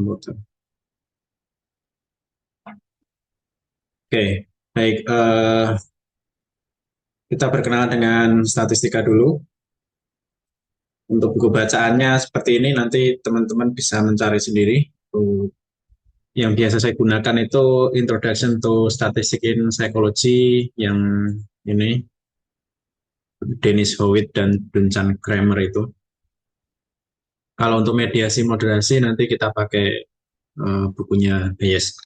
komputer. Oke, baik. Kita berkenalan dengan statistika dulu. Untuk buku bacaannya seperti ini, nanti teman-teman bisa mencari sendiri. Yang biasa saya gunakan itu Introduction to Statistics in Psychology, yang ini Dennis Howitt dan Duncan Kramer itu. Kalau untuk mediasi moderasi nanti kita pakai bukunya Bayes.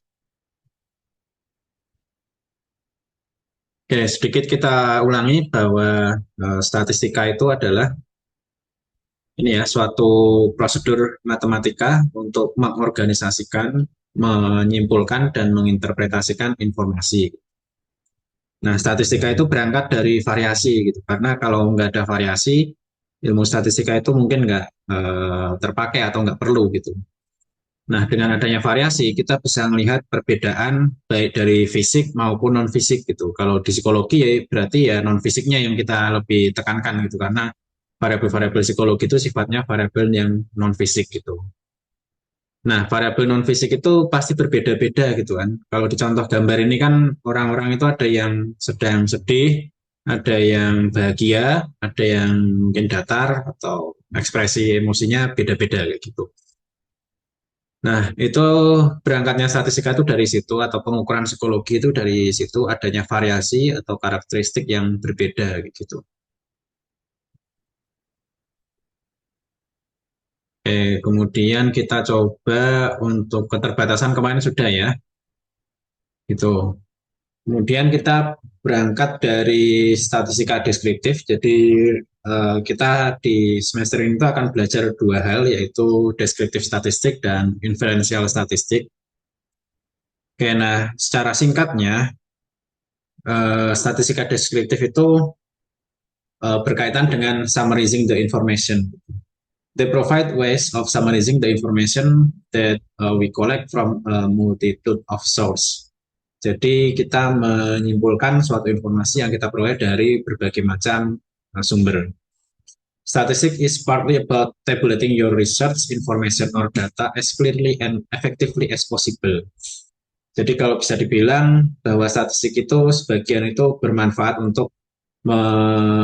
Oke, sedikit kita ulangi bahwa statistika itu adalah ini ya, suatu prosedur matematika untuk mengorganisasikan, menyimpulkan, dan menginterpretasikan informasi. Nah, statistika itu berangkat dari variasi gitu, karena kalau nggak ada variasi, ilmu statistika itu mungkin nggak terpakai atau nggak perlu gitu. Nah, dengan adanya variasi, kita bisa melihat perbedaan baik dari fisik maupun non-fisik gitu. Kalau di psikologi ya berarti ya non-fisiknya yang kita lebih tekankan gitu, karena variabel-variabel psikologi itu sifatnya variabel yang non-fisik gitu. Nah, variabel non-fisik itu pasti berbeda-beda gitu kan. Kalau di contoh gambar ini kan orang-orang itu ada yang sedang sedih, ada yang bahagia, ada yang mungkin datar atau ekspresi emosinya beda-beda kayak gitu. Nah, itu berangkatnya statistika itu dari situ atau pengukuran psikologi itu dari situ adanya variasi atau karakteristik yang berbeda gitu. Kemudian kita coba untuk keterbatasan kemarin sudah ya, gitu. Kemudian kita berangkat dari statistika deskriptif. Jadi kita di semester ini tuh akan belajar dua hal, yaitu deskriptif statistik dan inferential statistik. Oke, nah secara singkatnya statistika deskriptif itu berkaitan dengan summarizing the information. They provide ways of summarizing the information that we collect from a multitude of source. Jadi kita menyimpulkan suatu informasi yang kita peroleh dari berbagai macam sumber. Statistics is partly about tabulating your research information or data as clearly and effectively as possible. Jadi kalau bisa dibilang bahwa statistik itu sebagian itu bermanfaat untuk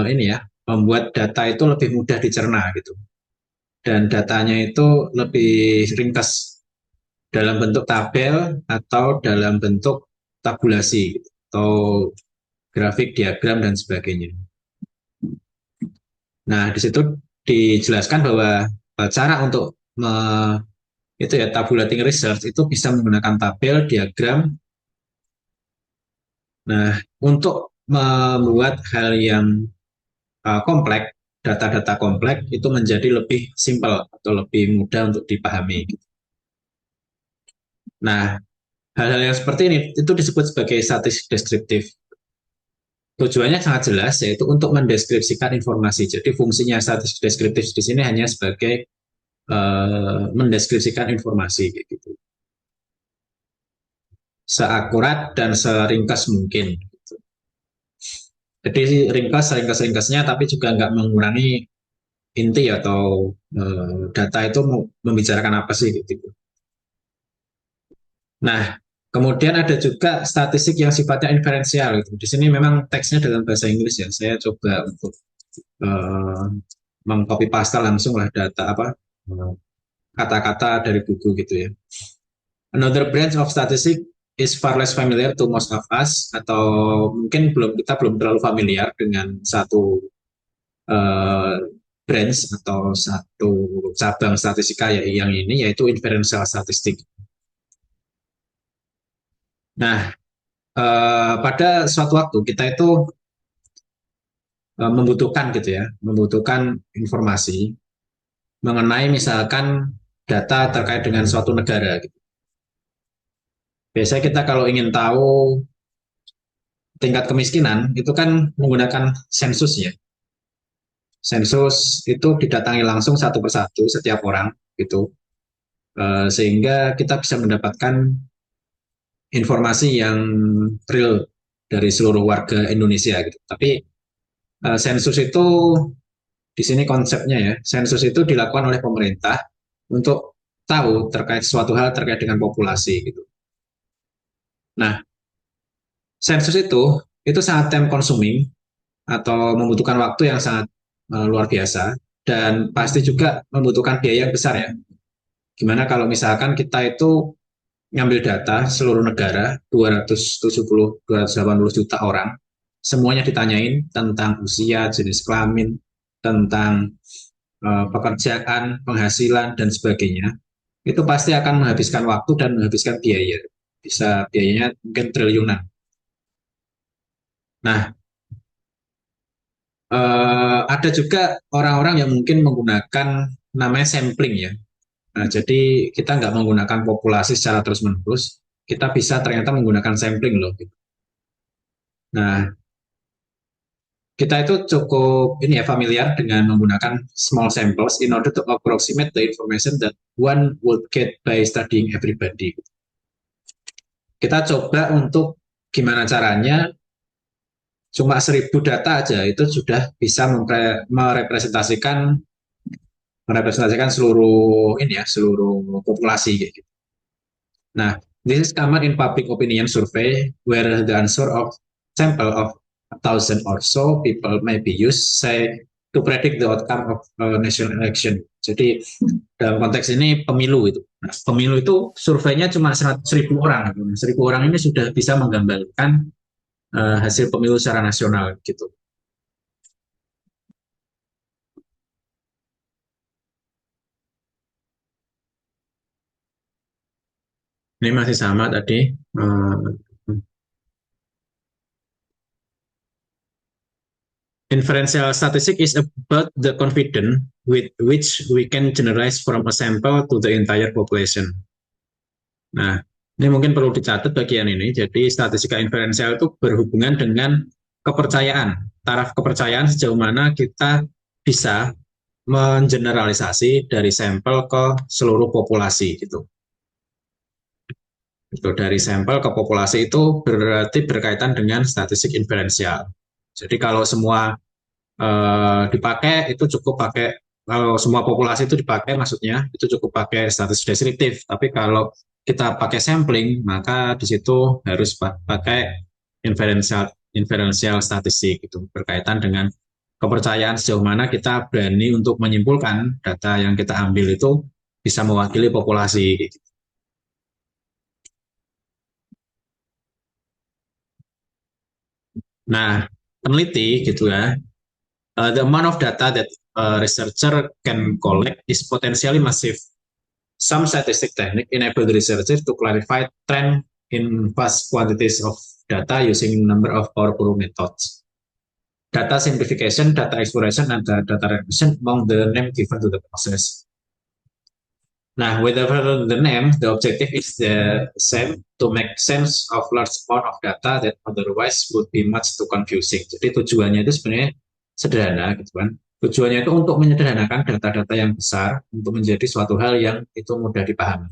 ini ya, membuat data itu lebih mudah dicerna gitu. Dan datanya itu lebih ringkas dalam bentuk tabel atau dalam bentuk tabulasi gitu, atau grafik, diagram dan sebagainya. Nah, di situ dijelaskan bahwa cara untuk itu ya tabulating research itu bisa menggunakan tabel, diagram. Nah, untuk membuat hal yang kompleks, data-data kompleks itu menjadi lebih simpel atau lebih mudah untuk dipahami. Nah, hal-hal yang seperti ini itu disebut sebagai statistik deskriptif. Tujuannya sangat jelas, yaitu untuk mendeskripsikan informasi. Jadi fungsinya statistik deskriptif di sini hanya sebagai mendeskripsikan informasi gitu. Seakurat dan seringkas mungkin. Jadi ringkasnya, tapi juga nggak mengurangi inti atau data itu membicarakan apa sih gitu. Nah, kemudian ada juga statistik yang sifatnya inferensial gitu. Di sini memang teksnya dalam bahasa Inggris ya. Saya coba untuk uh, mengcopy paste langsung lah data apa kata-kata dari buku gitu ya. Another branch of statistics is far less familiar to most of us, atau mungkin kita belum terlalu familiar dengan satu uh, branch atau satu cabang statistika yang ini, yaitu inferential statistik. Nah, pada suatu waktu kita itu membutuhkan gitu ya, membutuhkan informasi mengenai misalkan data terkait dengan suatu negara gitu. Biasanya kita kalau ingin tahu tingkat kemiskinan itu kan menggunakan sensus ya. Sensus itu didatangi langsung satu persatu setiap orang gitu. Sehingga kita bisa mendapatkan informasi yang real dari seluruh warga Indonesia gitu. Tapi sensus itu di sini konsepnya ya, sensus itu dilakukan oleh pemerintah untuk tahu terkait suatu hal terkait dengan populasi gitu. Nah, sensus itu sangat time consuming atau membutuhkan waktu yang sangat luar biasa dan pasti juga membutuhkan biaya yang besar ya. Gimana kalau misalkan kita itu ngambil data seluruh negara 280 juta orang, semuanya ditanyain tentang usia, jenis kelamin, tentang pekerjaan, penghasilan dan sebagainya. Itu pasti akan menghabiskan waktu dan menghabiskan biaya. Bisa biayanya mungkin triliunan. Nah, ada juga orang-orang yang mungkin menggunakan namanya sampling ya. Nah, jadi kita nggak menggunakan populasi secara terus-menerus, kita bisa ternyata menggunakan sampling loh. Nah, kita itu cukup ini ya familiar dengan menggunakan small samples in order to approximate the information that one would get by studying everybody. Kita coba untuk gimana caranya cuma 1.000 data aja itu sudah bisa merepresentasikan seluruh ini ya seluruh populasi gitu. Nah, this is common in public opinion survey where the answer of sample of 1,000 or so people may be used, say, to predict the outcome of national election. Jadi dalam konteks ini pemilu itu. Nah, pemilu itu surveinya cuma 100.000 orang. 1.000 orang ini sudah bisa menggambarkan hasil pemilu secara nasional gitu. Ini masih sama tadi. Inferential statistic is about the confidence with which we can generalize from a sample to the entire population. Nah, ini mungkin perlu dicatat bagian ini. Jadi statistika inferensial itu berhubungan dengan kepercayaan, taraf kepercayaan sejauh mana kita bisa mengeneralisasi dari sampel ke seluruh populasi gitu. Itu dari sampel ke populasi itu berarti berkaitan dengan statistik inferensial. Jadi kalau semua dipakai itu cukup pakai kalau semua populasi itu dipakai maksudnya itu cukup pakai statistik deskriptif. Tapi kalau kita pakai sampling maka di situ harus pakai inferensial statistik itu berkaitan dengan kepercayaan sejauh mana kita berani untuk menyimpulkan data yang kita ambil itu bisa mewakili populasi. Nah, peneliti gitu ya, the amount of data that a researcher can collect is potentially massive. Some statistic technique enable the researcher to clarify trend in vast quantities of data using a number of powerful methods. Data simplification, data exploration, and data regression among the name given to the process. Nah, whatever the name, the objective is the same, to make sense of large amount of data that otherwise would be much too confusing. Jadi tujuannya itu sebenarnya sederhana, gitu kan. Tujuannya itu untuk menyederhanakan data-data yang besar untuk menjadi suatu hal yang itu mudah dipahami.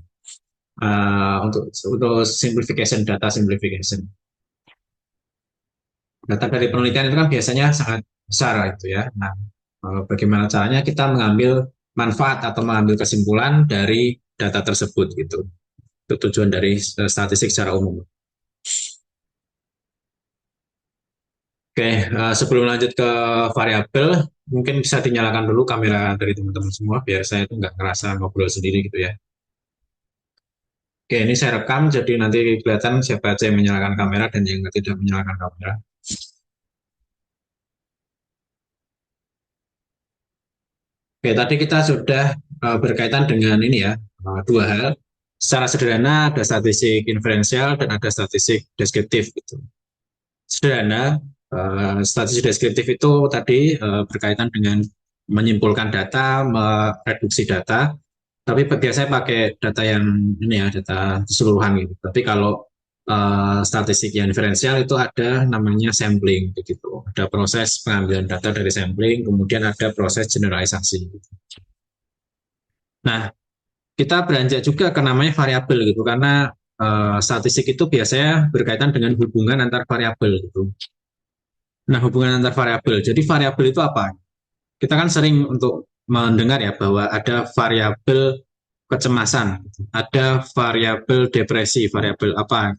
Untuk simplification, data simplification. Data dari penelitian itu kan biasanya sangat besar itu ya. Nah, bagaimana caranya kita mengambil manfaat atau mengambil kesimpulan dari data tersebut gitu. Itu tujuan dari statistik secara umum. Oke, sebelum lanjut ke variabel, mungkin bisa dinyalakan dulu kamera dari teman-teman semua biar saya itu nggak ngerasa ngobrol sendiri gitu ya. Oke, ini saya rekam jadi nanti kelihatan siapa aja yang menyalakan kamera dan yang tidak menyalakan kamera. Oke, tadi kita sudah berkaitan dengan ini ya, dua hal. Secara sederhana ada statistik inferensial dan ada statistik deskriptif gitu. Sederhana, statistik deskriptif itu tadi berkaitan dengan menyimpulkan data, mereduksi data, tapi biasanya pakai data yang ini ya, data keseluruhan gitu. Tapi kalau statistik yang inferensial itu ada namanya sampling begitu. Ada proses pengambilan data dari sampling, kemudian ada proses generalisasi. Nah, kita beranjak juga ke namanya variabel gitu karena statistik itu biasanya berkaitan dengan hubungan antar variabel gitu. Nah, hubungan antar variabel. Jadi variabel itu apa? Kita kan sering untuk mendengar ya bahwa ada variabel kecemasan, ada variabel depresi, variabel apa,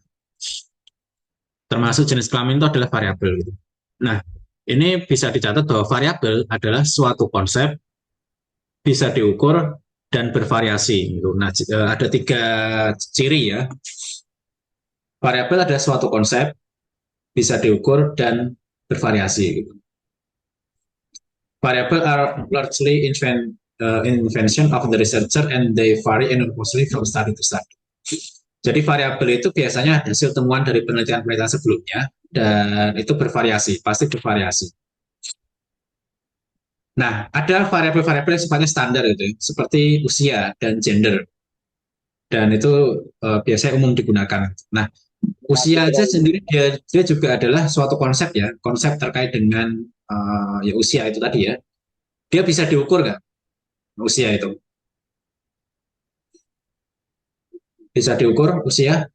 termasuk jenis kelamin itu adalah variabel gitu. Nah, ini bisa dicatat bahwa variabel adalah suatu konsep, bisa diukur dan bervariasi gitu. Nah, ada tiga ciri ya. Variabel adalah suatu konsep, bisa diukur dan bervariasi gitu. Variable are largely invention of the researcher and they vary enormously from study to study. Jadi variabel itu biasanya hasil temuan dari penelitian-penelitian sebelumnya dan itu bervariasi, pasti bervariasi. Nah, ada variabel-variabel yang sifatnya standar gitu, seperti usia dan gender. Dan itu biasanya umum digunakan. Nah, usia aja sendiri dia juga adalah suatu konsep ya, konsep terkait dengan ya usia itu tadi ya. Dia bisa diukur nggak usia itu? Bisa diukur usia?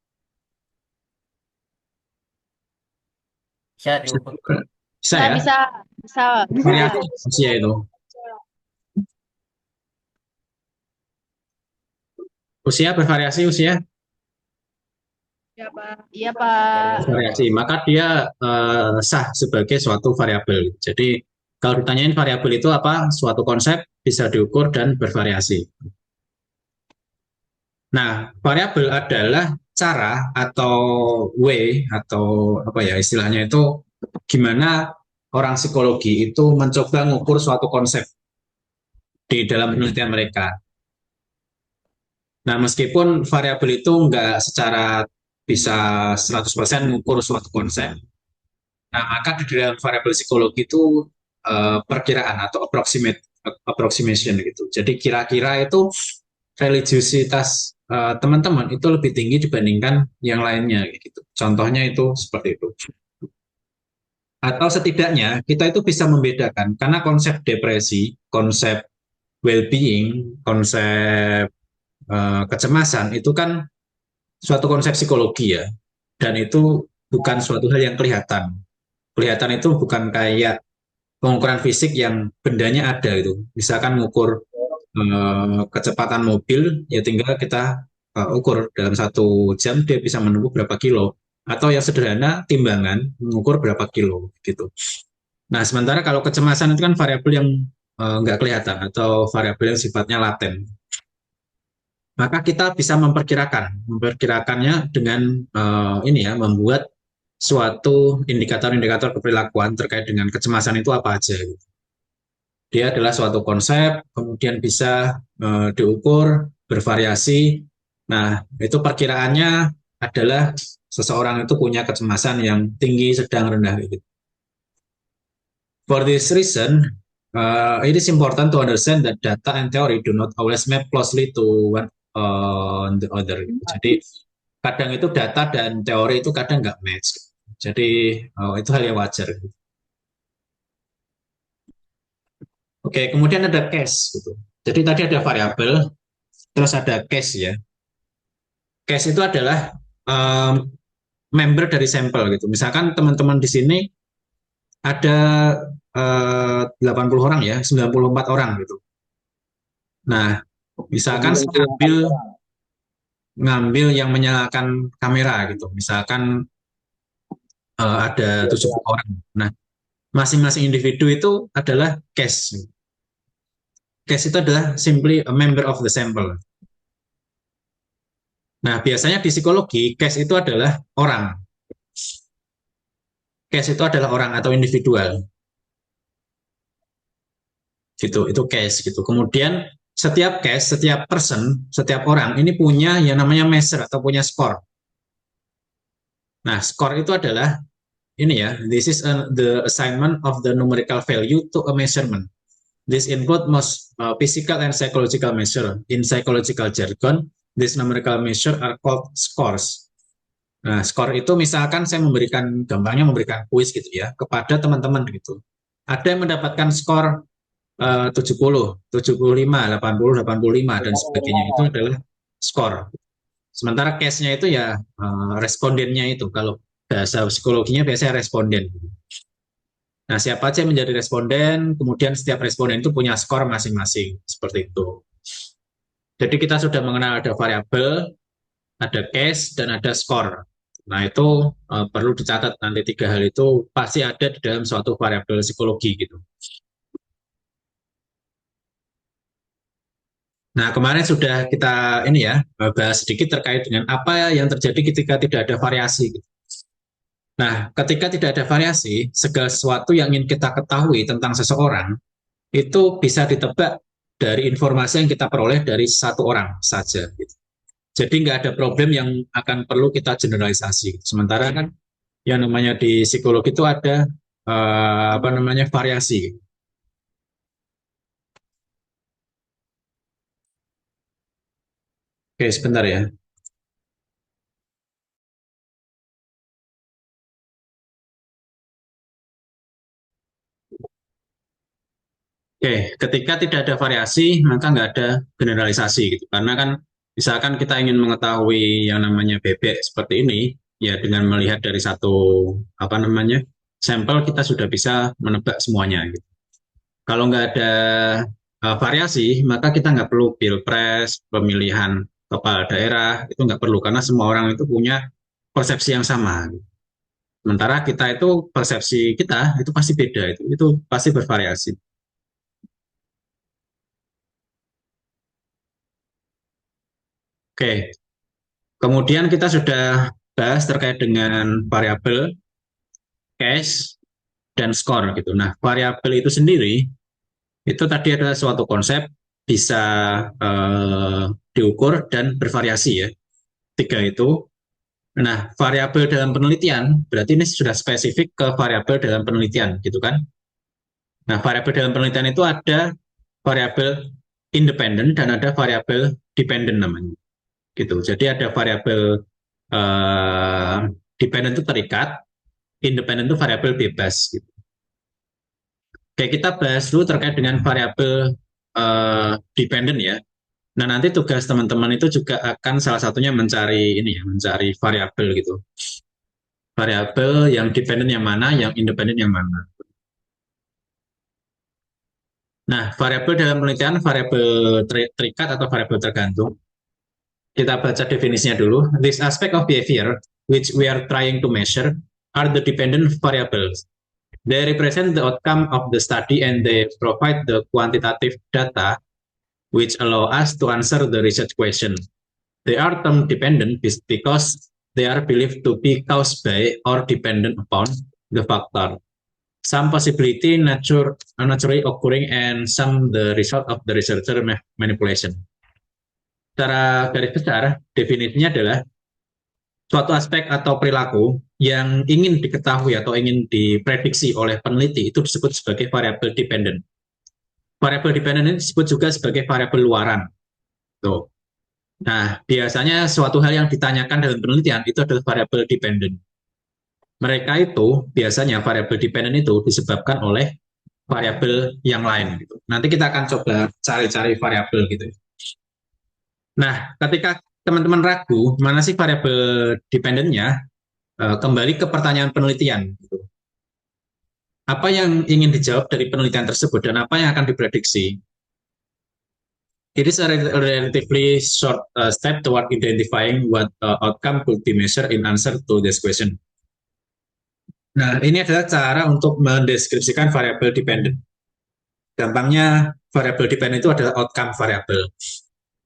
Bisa Bisa diukur. diukur. Bisa Bisa, ya? bisa, bisa. Variasi usia itu. Usia bervariasi usia Iya, Pak. Iya, Pak. bervariasi, maka dia sah sebagai suatu variabel. Jadi kalau ditanyain variabel itu apa? Suatu konsep bisa diukur dan bervariasi. Nah, variabel adalah cara atau way atau apa ya istilahnya itu gimana orang psikologi itu mencoba mengukur suatu konsep di dalam penelitian mereka. Nah, meskipun variabel itu nggak secara bisa 100% mengukur suatu konsep, nah maka di dalam variabel psikologi itu perkiraan atau approximation gitu. Jadi kira-kira itu religiusitas teman-teman itu lebih tinggi dibandingkan yang lainnya gitu. Contohnya itu seperti itu. Atau setidaknya kita itu bisa membedakan karena konsep depresi, konsep well-being, konsep kecemasan itu kan suatu konsep psikologi ya, dan itu bukan suatu hal yang kelihatan. Kelihatan itu bukan kayak pengukuran fisik yang bendanya ada itu. Misalkan mengukur kecepatan mobil, ya tinggal kita ukur dalam 1 jam dia bisa menempuh berapa kilo. Atau yang sederhana timbangan mengukur berapa kilo gitu. Nah sementara kalau kecemasan itu kan variabel yang nggak kelihatan atau variabel yang sifatnya laten. Maka kita bisa memperkirakannya dengan ini ya, membuat suatu indikator-indikator keperilakuan terkait dengan kecemasan itu apa aja. Dia adalah suatu konsep, kemudian bisa diukur, bervariasi. Nah, itu perkiraannya adalah seseorang itu punya kecemasan yang tinggi, sedang, rendah. Gitu. For this reason, it is important to understand that data and theory do not always map closely to one on the other. Jadi kadang itu data dan teori itu kadang nggak match. Jadi itu hal yang wajar. Oke, kemudian ada case gitu. Jadi tadi ada variabel, terus ada case ya. Case itu adalah um, member dari sampel gitu. Misalkan teman-teman di sini ada 80 orang ya, 94 orang gitu. Nah, misalkan saya ngambil yang menyalakan kamera gitu. Misalkan ada 70 orang. Nah, masing-masing individu itu adalah case. Case itu adalah simply a member of the sample. Nah, biasanya di psikologi, case itu adalah orang. Case itu adalah orang atau individual. Gitu, itu case gitu. Kemudian setiap case, setiap person, setiap orang ini punya yang namanya measure atau punya skor. Nah, skor itu adalah ini ya, this is the assignment of the numerical value to a measurement. This include most physical and psychological measure. In psychological jargon, these numerical measure are called scores. Nah, skor itu misalkan saya memberikan gampangnya memberikan kuis gitu ya kepada teman-teman gitu. Ada yang mendapatkan skor 70, 75, 80, 85 dan sebagainya itu adalah skor. Sementara case-nya itu ya respondennya itu. Kalau bahasa psikologinya biasanya responden. Nah, siapa aja yang menjadi responden, kemudian setiap responden itu punya skor masing-masing. Seperti itu. Jadi kita sudah mengenal ada variabel, ada case, dan ada skor. Nah, itu perlu dicatat nanti tiga hal itu pasti ada di dalam suatu variabel psikologi gitu. Nah, kemarin sudah kita ini ya bahas sedikit terkait dengan apa yang terjadi ketika tidak ada variasi. Nah, ketika tidak ada variasi, segala sesuatu yang ingin kita ketahui tentang seseorang itu bisa ditebak dari informasi yang kita peroleh dari satu orang saja. Gitu. Jadi nggak ada problem yang akan perlu kita generalisasi. Sementara kan yang namanya di psikologi itu ada apa namanya variasi. Oke, sebentar ya. Oke, ketika tidak ada variasi, maka nggak ada generalisasi gitu. Karena kan misalkan kita ingin mengetahui yang namanya bebek seperti ini, ya dengan melihat dari satu apa namanya sampel kita sudah bisa menebak semuanya. Gitu. Kalau nggak ada variasi, maka kita nggak perlu pilpres, pemilihan kepala daerah, itu nggak perlu karena semua orang itu punya persepsi yang sama. Gitu. Sementara kita itu persepsi kita itu pasti beda, itu pasti bervariasi. Oke, kemudian kita sudah bahas terkait dengan variabel, case, dan skor gitu. Nah, variabel itu sendiri itu tadi adalah suatu konsep bisa diukur dan bervariasi ya. Tiga itu. Nah, variabel dalam penelitian berarti ini sudah spesifik ke variabel dalam penelitian gitu kan. Nah, variabel dalam penelitian itu ada variabel independen dan ada variabel dependent namanya gitu. Jadi ada variabel eh, dependent itu terikat, independen itu variabel bebas. Gitu. Oke, kita bahas dulu terkait dengan variabel dependent ya. Nah, nanti tugas teman-teman itu juga akan salah satunya mencari ini ya, mencari variabel gitu. Variabel yang dependent yang mana, yang independen yang mana. Nah, variabel dalam penelitian, variabel terikat atau variabel tergantung. Kita baca definisinya dulu. This aspect of behavior which we are trying to measure are the dependent variables. They represent the outcome of the study and they provide the quantitative data which allow us to answer the research question. They are term dependent because they are believed to be caused by or dependent upon the factor. Some possibility naturally occurring and some the result of the researcher manipulation. Secara garis besar, definisinya adalah suatu aspek atau perilaku yang ingin diketahui atau ingin diprediksi oleh peneliti itu disebut sebagai variabel dependent. Variabel dependent ini disebut juga sebagai variabel luaran. Tuh. Nah, biasanya suatu hal yang ditanyakan dalam penelitian itu adalah variabel dependent. Mereka itu biasanya variabel dependent itu disebabkan oleh variabel yang lain. Gitu. Nanti kita akan coba cari-cari variabel gitu. Nah, ketika teman-teman ragu mana sih variabel dependentnya, kembali ke pertanyaan penelitian. Gitu. Apa yang ingin dijawab dari penelitian tersebut dan apa yang akan diprediksi? It is a relatively short step toward identifying what outcome could be measured in answer to this question. Nah, ini adalah cara untuk mendeskripsikan variabel dependent. Gampangnya, variabel dependent itu adalah outcome variabel.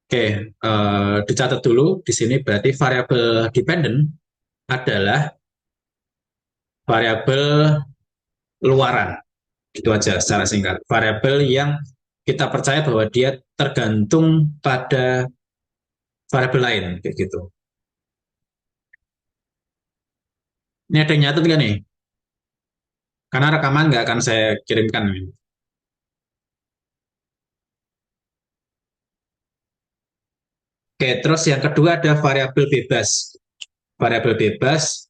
Oke, dicatat dulu di sini berarti variabel dependent adalah variabel luaran. Itu aja secara singkat. Variabel yang kita percaya bahwa dia tergantung pada variabel lain, kayak gitu. Ini ada yang nyatet nggak nih? Karena rekaman nggak akan saya kirimkan. Oke, terus yang kedua ada variabel bebas. Variabel bebas,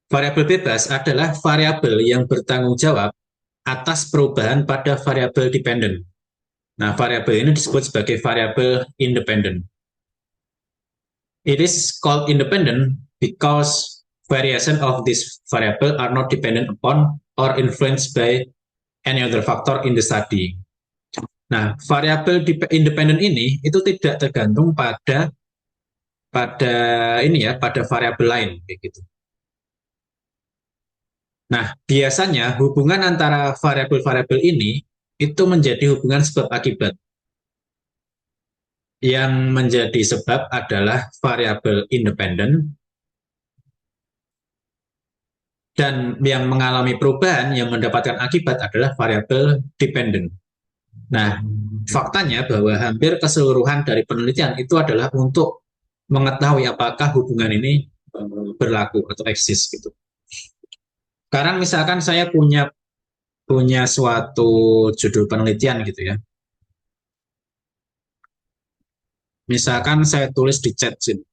variabel bebas adalah variabel yang bertanggung jawab atas perubahan pada variabel dependent. Nah, variabel ini disebut sebagai variabel independent. It is called independent because variation of this variable are not dependent upon or influenced by any other factor in the study. Nah, variabel independen ini itu tidak tergantung pada pada ini ya, pada variabel lain kayak gitu. Nah, biasanya hubungan antara variabel-variabel ini itu menjadi hubungan sebab akibat. Yang menjadi sebab adalah variabel independen dan yang mengalami perubahan yang mendapatkan akibat adalah variabel dependen. Nah, faktanya bahwa hampir keseluruhan dari penelitian itu adalah untuk mengetahui apakah hubungan ini berlaku atau eksis gitu. Sekarang misalkan saya punya punya suatu judul penelitian gitu ya. Misalkan saya tulis di chat sini,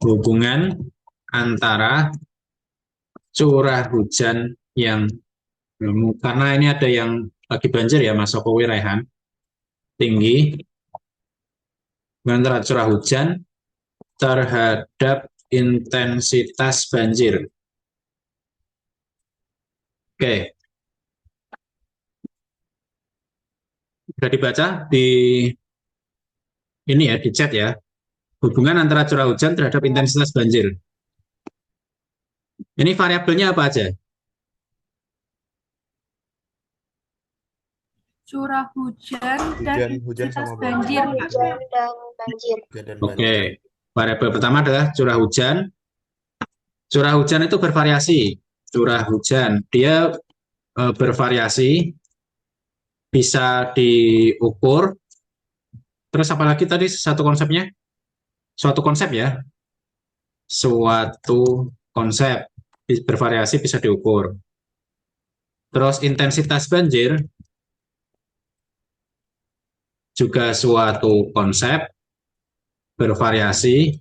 hubungan antara curah hujan yang karena ini ada yang lagi banjir ya Mas Sokowi Raihan, tinggi antara curah hujan terhadap intensitas banjir. Oke, sudah dibaca di ini ya, di chat ya. Hubungan antara curah hujan terhadap intensitas banjir. Ini variabelnya apa aja? Curah hujan dan Hujan intensitas sama banjir, banjir. Kak. Hujan dan banjir. Hujan dan Oke, banjir. variabel pertama adalah curah hujan. Curah hujan itu bervariasi. Curah hujan dia bervariasi, bisa diukur. Terus apalagi tadi satu konsepnya? Suatu konsep ya, suatu konsep bervariasi bisa diukur. Terus intensitas banjir juga suatu konsep bervariasi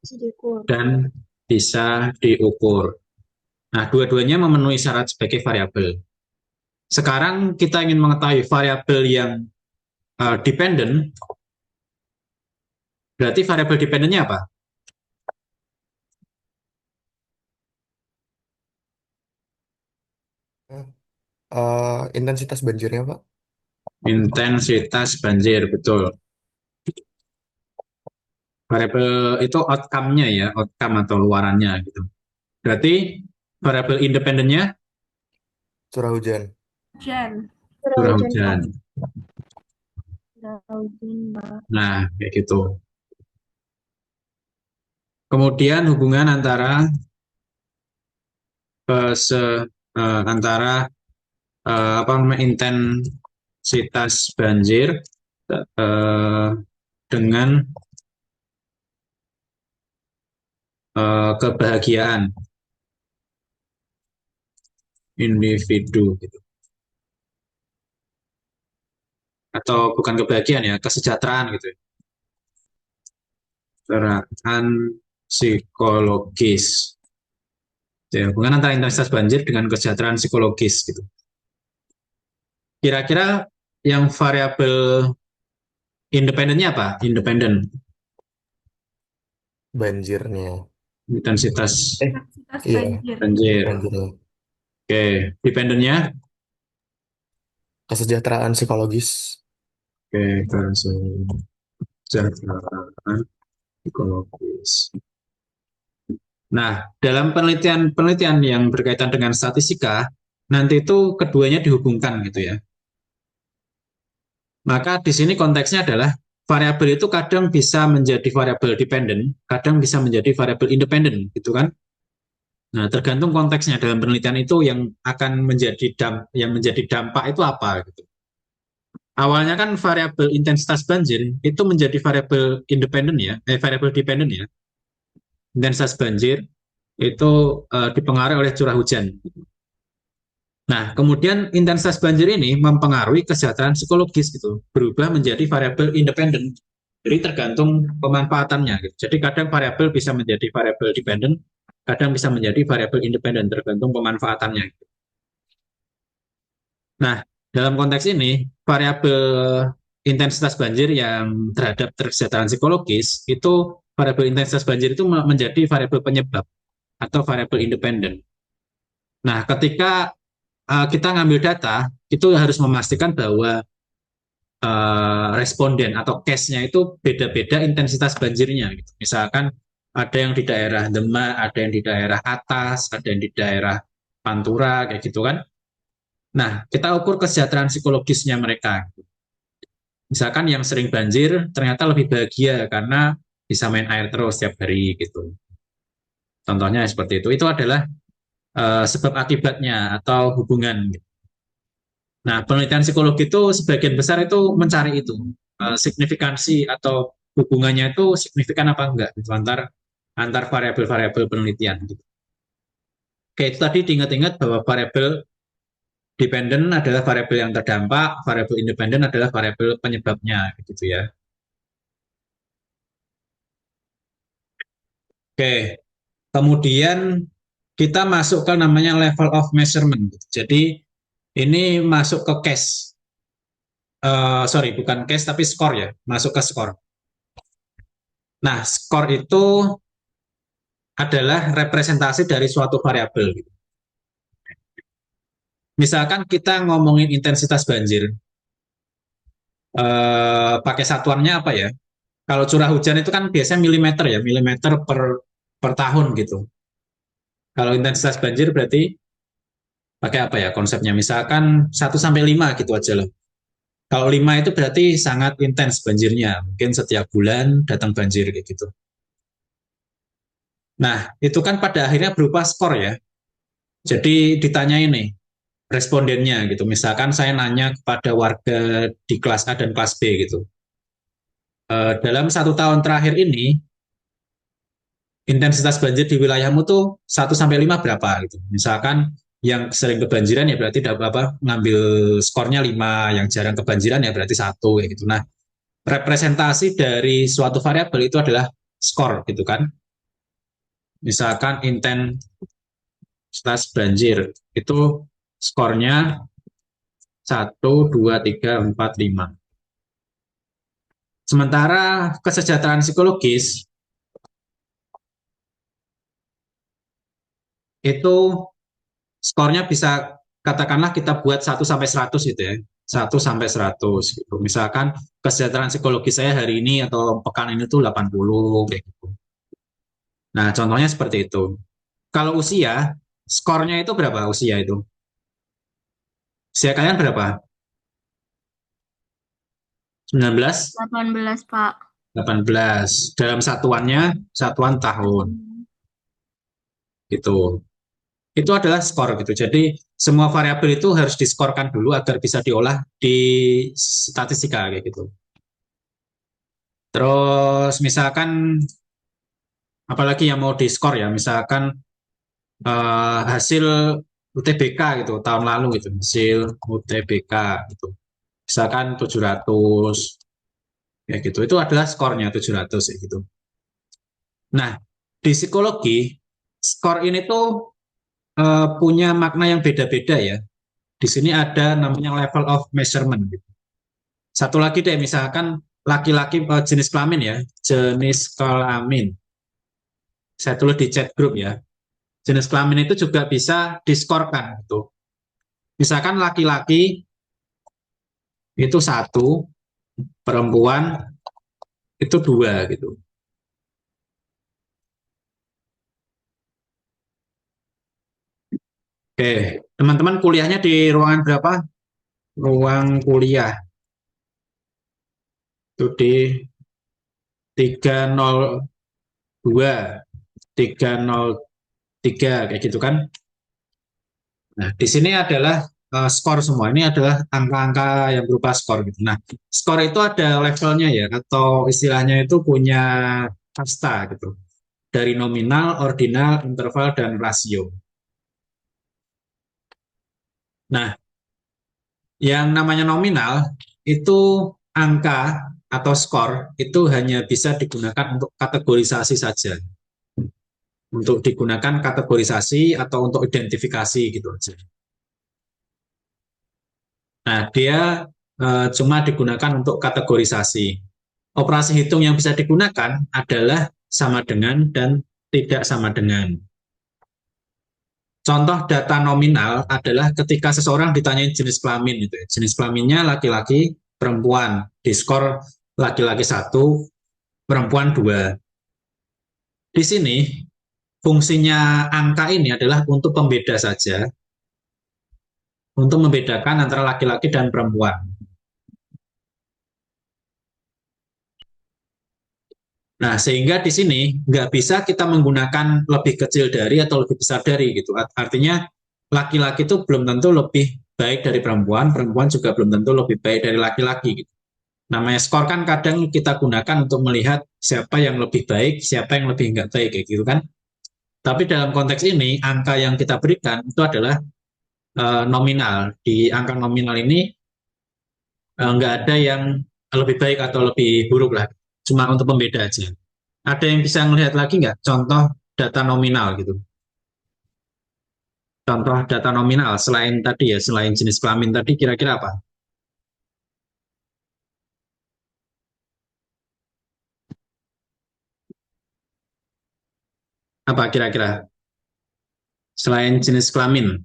Bisa diukur. dan bisa diukur. Nah, dua-duanya memenuhi syarat sebagai variabel. Sekarang kita ingin mengetahui variabel yang dependent, berarti variabel dependennya apa? Intensitas banjirnya, Pak. Intensitas banjir, betul. Variabel itu outcome-nya ya, outcome atau luarannya gitu. Berarti variabel independennya Curah hujan. Hujan. curah hujan. Curah hujan, Mbak. Nah, kayak gitu. Kemudian hubungan antara antara apa namanya intensitas banjir eh, dengan kebahagiaan individu gitu. Atau bukan kebahagiaan ya, kesejahteraan gitu. Kesejahteraan psikologis. Ya, hubungan antara intensitas banjir dengan kesejahteraan psikologis gitu. Kira-kira yang variabel independennya apa? Independen. Banjirnya. Intensitas Intensitas Iya, banjir. banjir. banjirnya. Oke, dependennya. Kesejahteraan psikologis. Oke, kesejahteraan psikologis. Nah, dalam penelitian-penelitian yang berkaitan dengan statistika, nanti itu keduanya dihubungkan gitu ya. Maka di sini konteksnya adalah variabel itu kadang bisa menjadi variabel dependen, kadang bisa menjadi variabel independen, gitu kan? Nah, tergantung konteksnya dalam penelitian itu yang akan menjadi dampak itu apa gitu. Awalnya kan variabel intensitas banjir itu menjadi variabel independen ya, variabel dependen ya. Intensitas banjir itu dipengaruhi oleh curah hujan. Nah, kemudian intensitas banjir ini mempengaruhi kesejahteraan psikologis gitu, berubah menjadi variabel independen. Jadi tergantung pemanfaatannya. Gitu. Jadi kadang variabel bisa menjadi variabel dependen, kadang bisa menjadi variabel independen, tergantung pemanfaatannya. Nah, dalam konteks ini, variabel intensitas banjir yang terhadap kesejahteraan psikologis, itu variabel intensitas banjir itu menjadi variabel penyebab atau variabel independen. Nah, ketika kita ngambil data, itu harus memastikan bahwa responden atau case-nya itu beda-beda intensitas banjirnya. Gitu. Misalkan ada yang di daerah Demak, ada yang di daerah atas, ada yang di daerah Pantura, kayak gitu kan. Nah, kita ukur kesejahteraan psikologisnya mereka. Misalkan yang sering banjir ternyata lebih bahagia karena bisa main air terus setiap hari gitu. Contohnya seperti itu. Itu adalah sebab akibatnya atau hubungan. Nah, penelitian psikologi itu sebagian besar itu mencari itu signifikansi atau hubungannya itu signifikan apa enggak gitu, antar variabel-variabel penelitian. Gitu. Oke, itu tadi diingat-ingat bahwa variabel dependen adalah variabel yang terdampak, variabel independen adalah variabel penyebabnya, gitu ya. Oke, kemudian kita masuk ke namanya level of measurement. Jadi ini masuk ke case. Sorry, bukan case tapi skor ya, masuk ke skor. Nah, skor itu adalah representasi dari suatu variabel. Gitu. Misalkan kita ngomongin intensitas banjir, pakai satuannya apa ya? Kalau curah hujan itu kan biasanya milimeter ya, milimeter per tahun gitu. Kalau intensitas banjir berarti pakai apa ya konsepnya? Misalkan 1 sampai 5 gitu aja lah. Kalau 5 itu berarti sangat intens banjirnya. Mungkin setiap bulan datang banjir kayak gitu. Nah, itu kan pada akhirnya berupa skor ya. Jadi ditanya ini respondennya gitu. Misalkan saya nanya kepada warga di kelas A dan kelas B gitu. Dalam 1 tahun terakhir ini, intensitas banjir di wilayahmu tuh 1 sampai 5 berapa gitu. Misalkan yang sering kebanjiran ya berarti apa ngambil skornya 5, yang jarang kebanjiran ya berarti 1 kayak gitu. Nah, representasi dari suatu variabel itu adalah skor gitu kan. Misalkan intensitas banjir itu skornya 1, 2, 3, 4, 5. Sementara kesejahteraan psikologis itu skornya bisa katakanlah kita buat 1 sampai 100 gitu ya. 1 sampai 100 gitu. Misalkan kesejahteraan psikologis saya hari ini atau pekan ini tuh 80 kayak gitu. Nah, contohnya seperti itu. Kalau usia, skornya itu berapa usia itu? Usia kalian berapa? 19? 18, Pak. 18. Dalam satuannya, satuan tahun. Gitu. Itu adalah skor gitu. Jadi semua variabel itu harus diskorkan dulu agar bisa diolah di statistika kayak gitu. Terus misalkan apalagi yang mau diskor ya, misalkan hasil UTBK gitu tahun lalu gitu, hasil UTBK gitu. Misalkan 700 ya gitu. Itu adalah skornya 700 ya gitu. Nah, di psikologi skor ini tuh punya makna yang beda-beda ya. Di sini ada namanya level of measurement. Gitu. Satu lagi deh, misalkan laki-laki jenis kelamin ya, jenis kelamin. Saya tulis di chat group ya. Jenis kelamin itu juga bisa diskorkan gitu. Misalkan laki-laki itu 1, perempuan itu 2 gitu. Oke, teman-teman kuliahnya di ruangan berapa? Ruang kuliah itu di 302, 303 kayak gitu kan. Nah, di sini adalah skor semua. Ini adalah angka-angka yang berupa skor gitu. Nah, skor itu ada levelnya ya, atau istilahnya itu punya kasta gitu. Dari nominal, ordinal, interval, dan rasio. Nah, yang namanya nominal itu angka atau skor itu hanya bisa digunakan untuk kategorisasi saja. Untuk digunakan kategorisasi atau untuk identifikasi gitu aja. Nah, dia cuma digunakan untuk kategorisasi. Operasi hitung yang bisa digunakan adalah sama dengan dan tidak sama dengan. contoh data nominal adalah ketika seseorang ditanyain jenis kelamin gitu ya. Jenis kelaminnya laki-laki, perempuan, diskor laki-laki 1, perempuan 2. Di sini fungsinya angka ini adalah untuk pembeda saja, untuk membedakan antara laki-laki dan perempuan. Nah, sehingga di sini nggak bisa kita menggunakan lebih kecil dari atau lebih besar dari gitu. Artinya laki-laki itu belum tentu lebih baik dari perempuan, perempuan juga belum tentu lebih baik dari laki-laki gitu. Namanya skor kan kadang kita gunakan untuk melihat siapa yang lebih baik, siapa yang lebih nggak baik kayak gitu kan. Tapi dalam konteks ini, angka yang kita berikan itu adalah nominal. Di angka nominal ini nggak ada yang lebih baik atau lebih buruk lah. Cuma untuk pembeda aja. Ada yang bisa melihat lagi nggak contoh data nominal gitu? Contoh data nominal selain tadi ya, selain jenis kelamin tadi kira-kira apa? Apa kira-kira? Selain jenis kelamin.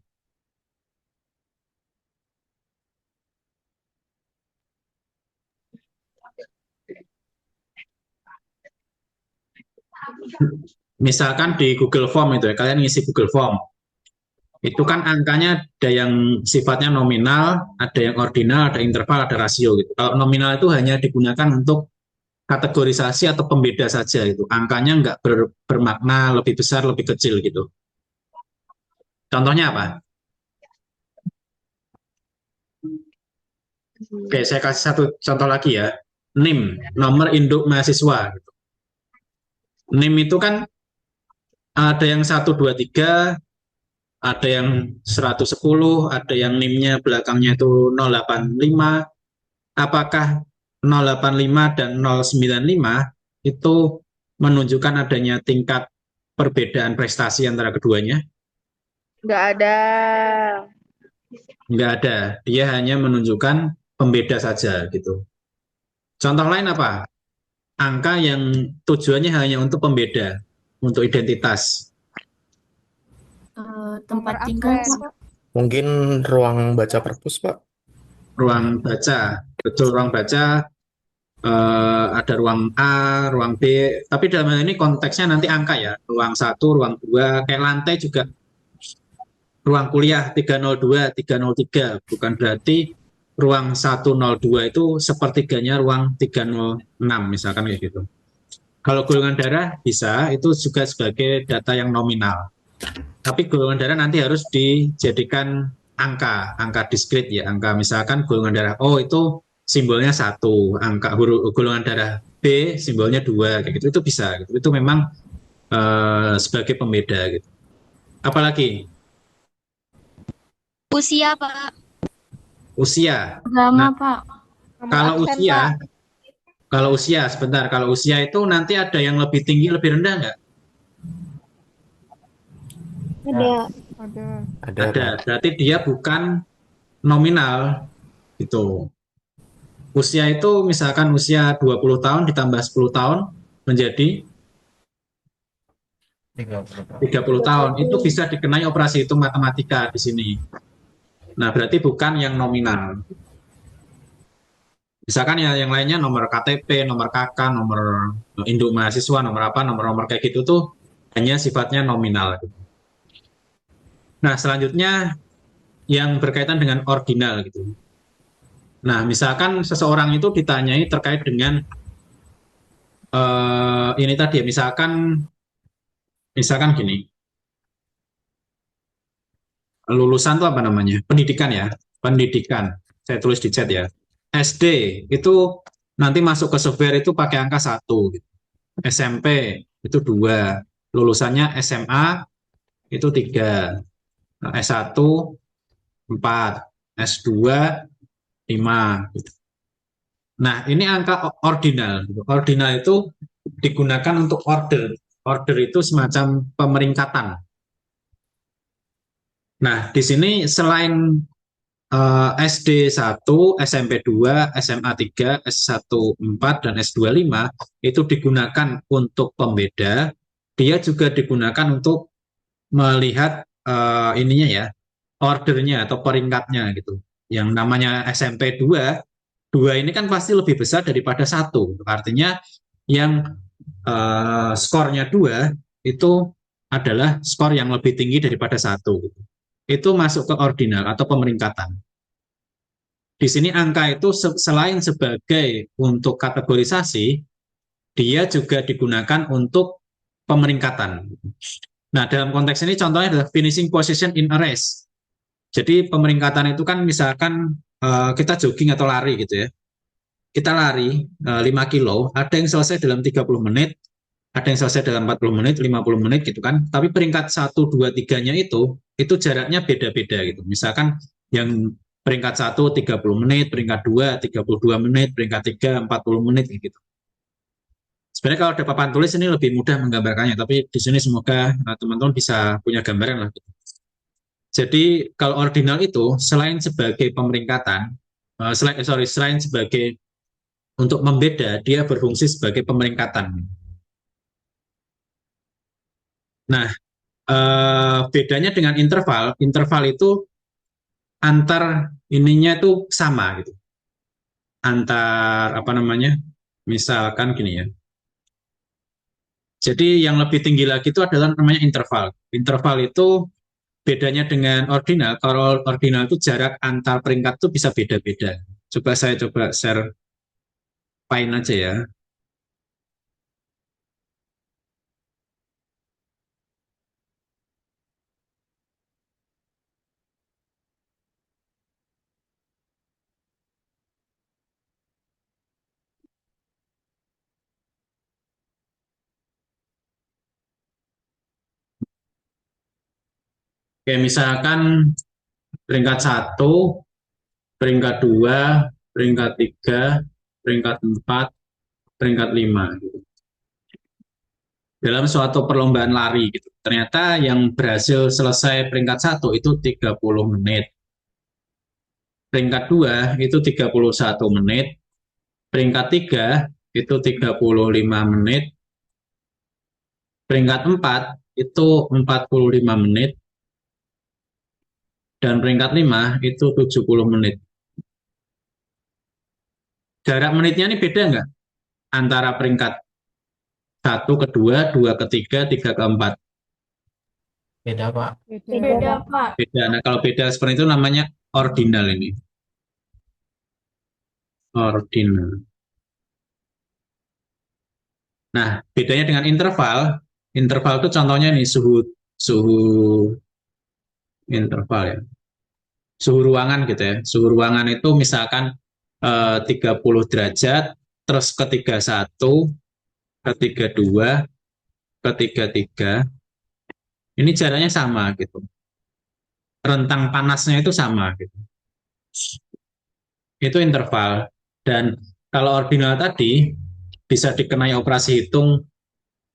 Misalkan di Google Form itu ya, kalian ngisi Google Form. Itu kan angkanya ada yang sifatnya nominal, ada yang ordinal, ada interval, ada rasio gitu. Kalau nominal itu hanya digunakan untuk kategorisasi atau pembeda saja gitu. Angkanya nggak bermakna lebih besar, lebih kecil gitu. Contohnya apa? Oke, saya kasih satu contoh lagi ya. NIM, nomor induk mahasiswa. Gitu. NIM itu kan ada yang 123, ada yang 110, ada yang NIM-nya belakangnya itu 085. Apakah 085 dan 095 itu menunjukkan adanya tingkat perbedaan prestasi antara keduanya? Nggak ada. Nggak ada. Dia hanya menunjukkan pembeda saja gitu. Contoh lain apa? Angka yang tujuannya hanya untuk pembeda, untuk identitas. Tempat Nomor tinggal, absen. Pak. Mungkin ruang baca perpus, Pak. Ruang baca, betul ruang baca, ada ruang A, ruang B, tapi dalam hal ini konteksnya nanti angka ya, ruang 1, ruang 2, kayak lantai juga ruang kuliah 302, 303, bukan berarti ruang 102 itu sepertiganya ruang 306 misalkan kayak gitu. Kalau golongan darah bisa, itu juga sebagai data yang nominal. Tapi golongan darah nanti harus dijadikan angka diskrit ya, angka misalkan golongan darah O itu simbolnya 1, angka golongan darah B simbolnya 2, kayak gitu, itu bisa, gitu. Itu memang sebagai pembeda gitu. Apalagi Usia, Pak. usia. Agama, Nah, Pak. Nomor kalau absen, usia, Pak. kalau usia sebentar, kalau usia itu nanti ada yang lebih tinggi, lebih rendah nggak? Ada. Ada. Ada, Ada. Pak. Berarti dia bukan nominal gitu. Usia itu misalkan usia 20 tahun ditambah 10 tahun menjadi 30 tahun. Itu bisa dikenai operasi hitung matematika di sini. Nah, berarti bukan yang nominal. Misalkan ya yang lainnya nomor KTP, nomor KK, nomor induk mahasiswa, nomor apa, nomor-nomor kayak gitu tuh hanya sifatnya nominal. Nah, selanjutnya yang berkaitan dengan ordinal gitu. Nah, misalkan seseorang itu ditanyai terkait dengan ini tadi ya, misalkan gini, lulusan itu apa namanya? Pendidikan ya, pendidikan. Saya tulis di chat ya. SD itu nanti masuk ke software itu pakai angka 1 gitu. SMP itu 2, lulusannya SMA itu 3, S1 4, S2 5 gitu. Nah, ini angka ordinal. Ordinal itu digunakan untuk order. Order itu semacam pemeringkatan. Nah, di sini selain SD 1, SMP 2, SMA 3, S1 4, dan S2 5 itu digunakan untuk pembeda, dia juga digunakan untuk melihat ininya ya, ordernya atau peringkatnya gitu. Yang namanya SMP 2, 2 ini kan pasti lebih besar daripada 1. Artinya yang skornya 2 itu adalah skor yang lebih tinggi daripada 1. Gitu. Itu masuk ke ordinal atau pemeringkatan. Di sini angka itu selain sebagai untuk kategorisasi, dia juga digunakan untuk pemeringkatan. Nah, dalam konteks ini contohnya adalah finishing position in a race. Jadi pemeringkatan itu kan misalkan kita jogging atau lari gitu ya. Kita lari 5 kilo, ada yang selesai dalam 30 menit, ada yang selesai dalam 40 menit, 50 menit gitu kan. Tapi peringkat 1, 2, 3-nya itu jaraknya beda-beda gitu. Misalkan yang peringkat 1 30 menit, peringkat 2 32 menit, peringkat 3 40 menit gitu. Sebenarnya kalau ada papan tulis ini lebih mudah menggambarkannya, tapi di sini semoga teman-teman bisa punya gambaran lah. Gitu. Jadi kalau ordinal itu selain sebagai pemeringkatan, selain sebagai untuk membeda, dia berfungsi sebagai pemeringkatan. Nah, bedanya dengan interval, interval itu antar ininya itu sama gitu. Antar apa namanya? Misalkan gini ya. Jadi yang lebih tinggi lagi itu adalah namanya interval. Interval itu bedanya dengan ordinal. Kalau ordinal itu jarak antar peringkat itu bisa beda-beda. Saya coba share Paint aja ya. Oke, misalkan peringkat 1, peringkat 2, peringkat 3, peringkat 4, peringkat 5. Gitu. Dalam suatu perlombaan lari gitu. Ternyata yang berhasil selesai peringkat 1 itu 30 menit. Peringkat 2 itu 31 menit. Peringkat 3 itu 35 menit. Peringkat 4 itu 45 menit. Dan peringkat 5 itu 70 menit. Jarak menitnya ini beda nggak? Antara peringkat 1 ke 2, 2 ke 3, 3 ke 4. Beda, Pak. Beda, Pak. Beda. Nah, kalau beda seperti itu namanya ordinal ini. Ordinal. Nah, bedanya dengan interval, interval itu contohnya nih suhu interval ya. Suhu ruangan gitu ya. Suhu ruangan itu misalkan 30 derajat, terus ke 31, ke 32, ke 33. Ini jaraknya sama gitu. Rentang panasnya itu sama gitu. Itu interval. Dan kalau ordinal tadi bisa dikenai operasi hitung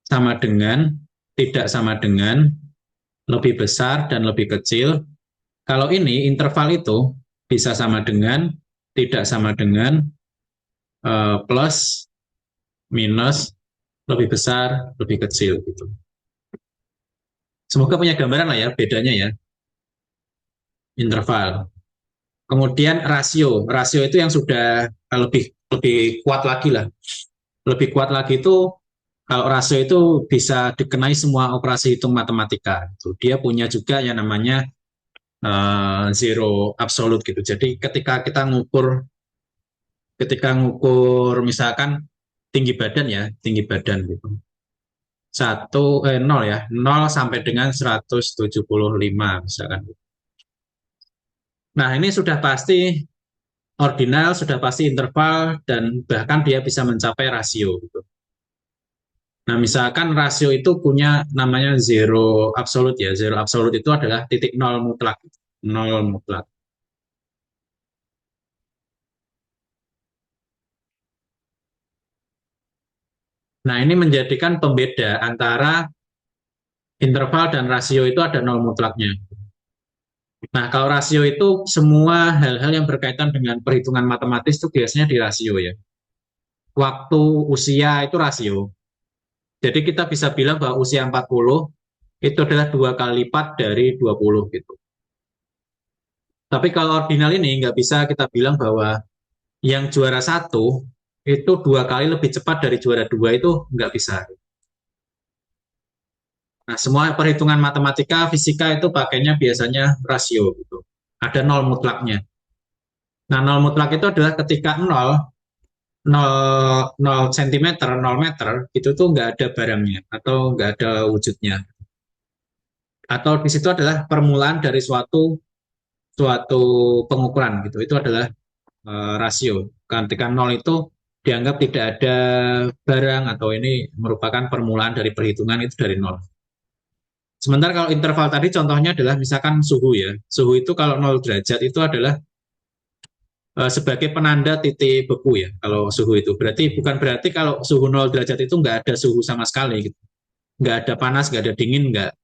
sama dengan, tidak sama dengan, lebih besar dan lebih kecil. Kalau ini interval itu bisa sama dengan, tidak sama dengan, plus, minus, lebih besar, lebih kecil gitu. Semoga punya gambaran lah ya bedanya ya. Interval. Kemudian rasio. Rasio itu yang sudah lebih kuat lagi lah. Lebih kuat lagi itu kalau rasio itu bisa dikenai semua operasi hitung matematika. Dia punya juga yang namanya zero absolute gitu. Jadi ketika ngukur misalkan tinggi badan ya, tinggi badan gitu. 0 ya, 0 sampai dengan 175 misalkan. Nah, ini sudah pasti ordinal, sudah pasti interval, dan bahkan dia bisa mencapai rasio. Gitu. Nah, misalkan rasio itu punya namanya zero absolute ya. Zero absolute itu adalah titik nol mutlak. Nol mutlak. Nah, ini menjadikan pembeda antara interval dan rasio itu ada nol mutlaknya. Nah, kalau rasio itu semua hal-hal yang berkaitan dengan perhitungan matematis itu biasanya di rasio ya. Waktu, usia itu rasio. Jadi kita bisa bilang bahwa usia 40 itu adalah 2 kali lipat dari 20 gitu. Tapi kalau ordinal ini nggak bisa kita bilang bahwa yang juara 1 itu 2 kali lebih cepat dari juara 2 itu nggak bisa. Nah, semua perhitungan matematika, fisika itu pakainya biasanya rasio gitu. Ada nol mutlaknya. Nah, nol mutlak itu adalah ketika 0 cm, 0 meter, itu tuh nggak ada barangnya atau nggak ada wujudnya. Atau di situ adalah permulaan dari suatu suatu pengukuran gitu. Itu adalah rasio. Ketika 0 itu dianggap tidak ada barang atau ini merupakan permulaan dari perhitungan itu dari 0. Sementara kalau interval tadi contohnya adalah misalkan suhu ya. Suhu itu kalau 0 derajat itu adalah sebagai penanda titik beku ya. Kalau suhu itu bukan berarti kalau suhu 0 derajat itu nggak ada suhu sama sekali gitu. Nggak ada panas, nggak ada dingin, nggak.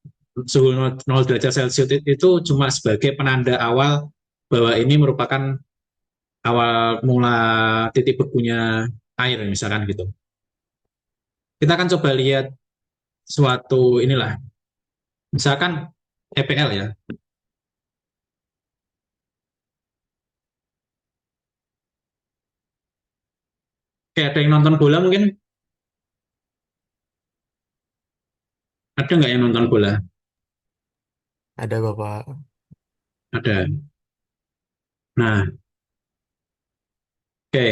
Suhu 0 derajat Celcius itu cuma sebagai penanda awal bahwa ini merupakan awal mula titik bekunya air misalkan gitu. Kita akan coba lihat suatu inilah. Misalkan EPL ya. Kayak ada yang nonton bola mungkin? Ada nggak yang nonton bola? Ada Bapak. Ada. Nah, oke.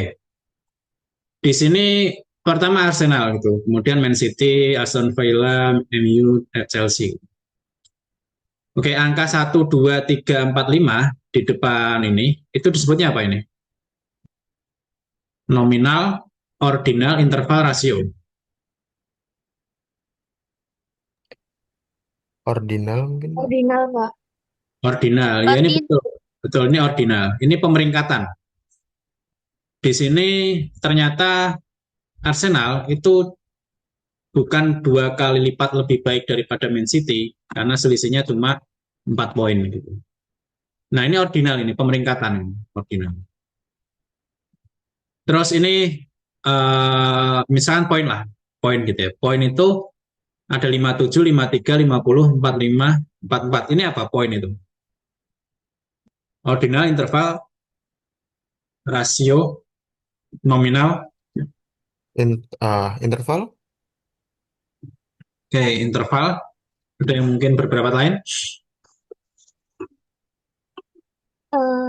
Di sini pertama Arsenal gitu, kemudian Man City, Aston Villa, MU, Chelsea. Oke, angka 1, 2, 3, 4, 5 di depan ini, itu disebutnya apa ini? Nominal, ordinal, interval, rasio. Ordinal mungkin Pak. Ordinal, Pak. Ordinal, ya ini betul. Betul, ini ordinal. Ini pemeringkatan. Di sini ternyata Arsenal itu bukan 2 kali lipat lebih baik daripada Man City karena selisihnya cuma 4 poin gitu. Nah, ini ordinal ini, pemeringkatan ini, ordinal. Terus ini misalkan poin lah, poin gitu ya. Poin itu ada 57, 53, 50, 45, 44. Ini apa poin itu? Ordinal, interval, rasio, nominal. Interval? Oke, interval. Ada yang mungkin berpendapat lain?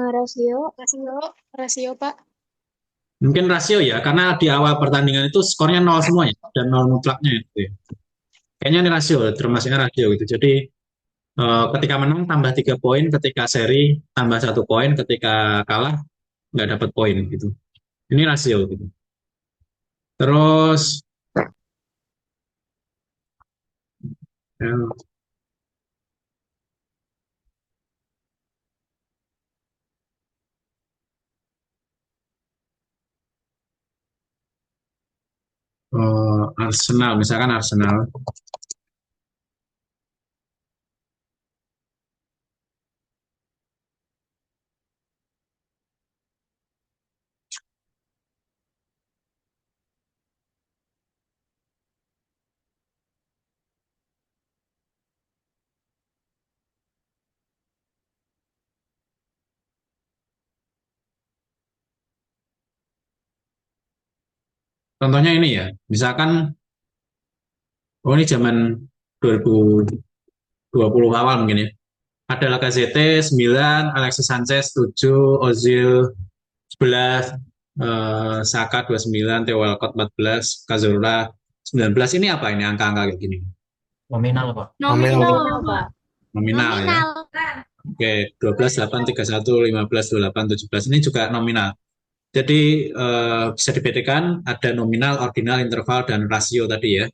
Rasio, Pak. Mungkin rasio ya, karena di awal pertandingan itu skornya 0 semuanya dan 0 mutlaknya gitu ya. Kayaknya ini rasio, termasuknya rasio gitu. Jadi ketika menang tambah 3 poin, ketika seri tambah 1 poin, ketika kalah nggak dapat poin gitu. Ini rasio gitu. Terus ya, Arsenal, misalkan Arsenal. Contohnya ini ya, misalkan, oh ini zaman 2020 awal mungkin ya. Ada Lacazette 9, Alexis Sanchez 7, Ozil 11, Saka 29, Theo Walcott 14, Cazorla 19. Ini apa ini angka-angka kayak gini? Nominal Pak. Nominal, Pak. Nominal ya. Oke, 12, 8, 31, 15, 28, 17. Ini juga nominal. Jadi bisa dibedakan ada nominal, ordinal, interval, dan rasio tadi ya.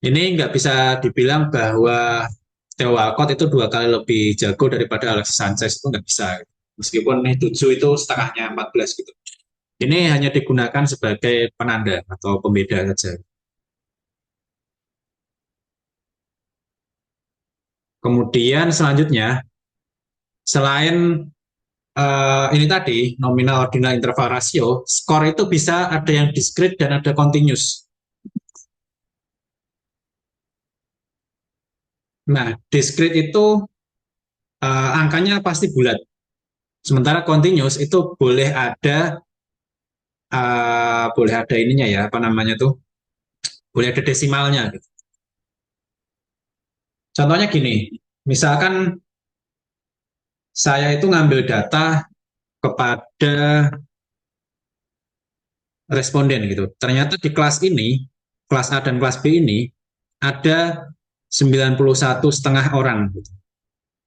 Ini nggak bisa dibilang bahwa Theo Walcott itu 2 kali lebih jago daripada Alexis Sanchez, itu nggak bisa. Meskipun ini 7 itu setengahnya 14 gitu. Ini hanya digunakan sebagai penanda atau pembeda saja. Kemudian selanjutnya, selain ini tadi, nominal, ordinal, interval, rasio, skor itu bisa ada yang discrete dan ada continuous. Nah, discrete itu angkanya pasti bulat. Sementara continuous itu boleh ada ininya ya, apa namanya tuh? Boleh ada desimalnya gitu. Contohnya gini, misalkan saya itu ngambil data kepada responden gitu. Ternyata di kelas ini, kelas A dan kelas B ini ada 91,5 orang gitu.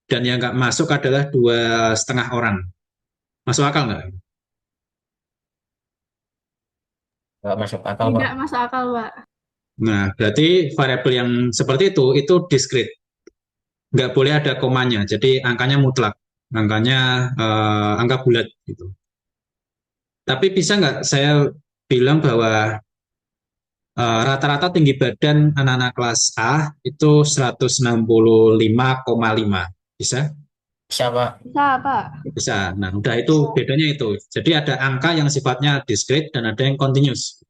Dan yang nggak masuk adalah 2,5 orang. Masuk akal nggak? Nggak masuk akal, Pak. Tidak masuk akal, Pak. Nah, berarti variabel yang seperti itu discrete. Nggak boleh ada komanya, jadi angkanya mutlak. Angkanya angka bulat gitu. Tapi bisa nggak saya bilang bahwa rata-rata tinggi badan anak-anak kelas A itu 165,5. Bisa? Bisa, Pak. Bisa, Pak. Bisa. Nah, udah itu bedanya itu. Jadi ada angka yang sifatnya discrete dan ada yang continuous.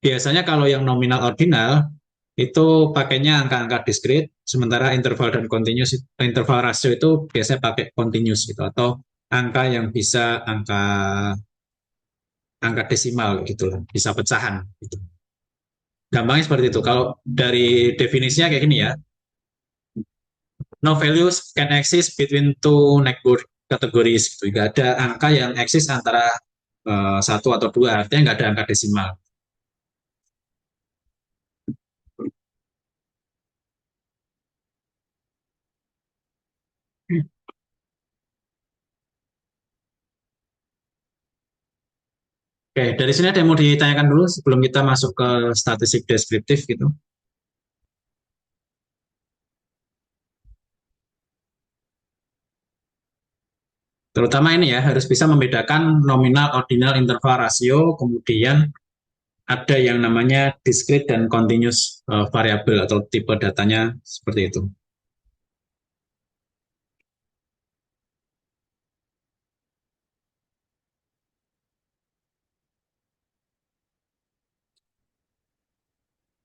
Biasanya kalau yang nominal ordinal itu pakainya angka-angka discrete, sementara interval dan continuous, interval rasio itu biasanya pakai continuous gitu, atau angka yang bisa angka desimal gitu lah, bisa pecahan gitu. Gampangnya seperti itu. Kalau dari definisinya kayak gini ya, no values can exist between two neighbor categories gitu. Nggak ada angka yang eksis antara satu atau dua, artinya nggak ada angka desimal. Oke, dari sini ada yang mau ditanyakan dulu sebelum kita masuk ke statistik deskriptif gitu. Terutama ini ya, harus bisa membedakan nominal, ordinal, interval, rasio, kemudian ada yang namanya discrete dan continuous variable atau tipe datanya seperti itu.